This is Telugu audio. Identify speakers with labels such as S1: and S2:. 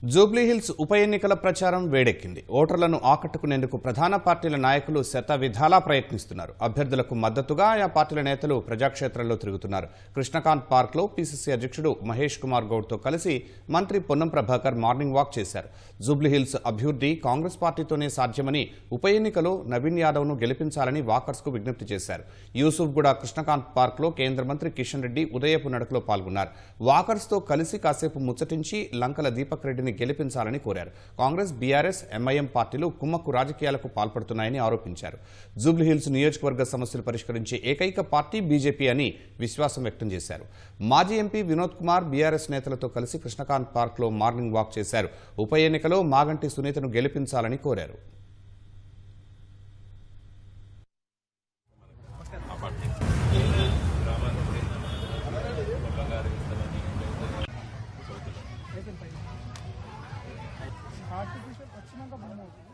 S1: జూబ్లీహిల్స్ ఉప ఎన్నికల ప్రచారం వేడెక్కింది. ఓటర్లను ఆకట్టుకునేందుకు ప్రధాన పార్టీల నాయకులు శతవిధాలా ప్రయత్నిస్తున్నారు. అభ్యర్థులకు మద్దతుగా ఆయా పార్టీల నేతలు ప్రజాక్షేత్రంలో తిరుగుతున్నారు. కృష్ణకాంత్ పార్క్లో పీసీసీ అధ్యక్షుడు మహేష్ కుమార్ గౌడ్తో కలిసి మంత్రి పొన్నం ప్రభాకర్ మార్నింగ్ వాక్ చేశారు. జూబ్లీహిల్స్ అభివృద్ధి కాంగ్రెస్ పార్టీతోనే సాధ్యమని, ఉప ఎన్నికలో నవీన్ యాదవ్ను గెలిపించాలని వాకర్స్కు విజ్ఞప్తి చేశారు. యూసుఫ్గూడ కృష్ణకాంత్ పార్క్లో కేంద్ర మంత్రి కిషన్ రెడ్డి ఉదయపు నడకలో పాల్గొన్నారు. వాకర్స్తో కలిసి కాసేపు ముచ్చటించి లంకల దీపక్ రెడ్డిని గెలిపించాలని కోరారు. కాంగ్రెస్, బీఆర్ఎస్, ఎంఐఎం పార్టీలు కుమ్మక్కు రాజకీయాలకు పాల్పడుతున్నాయని ఆరోపించారు. జూబ్లీహిల్స్ నియోజకవర్గ సమస్యలు పరిష్కరించే ఏకైక పార్టీ బీజేపీ అని విశ్వాసం వ్యక్తం చేశారు. మాజీ ఎంపీ వినోద్ కుమార్ బీఆర్ఎస్ నేతలతో కలిసి కృష్ణకాంత్ పార్క్లో మార్నింగ్ వాక్ చేశారు. ఉప ఎన్నికలో మాగంటి సునీతను గెలిపించాలని కోరారు.
S2: ఆర్టిఫిషియల్ వచ్చినాక బొమ్మ అవుతుంది.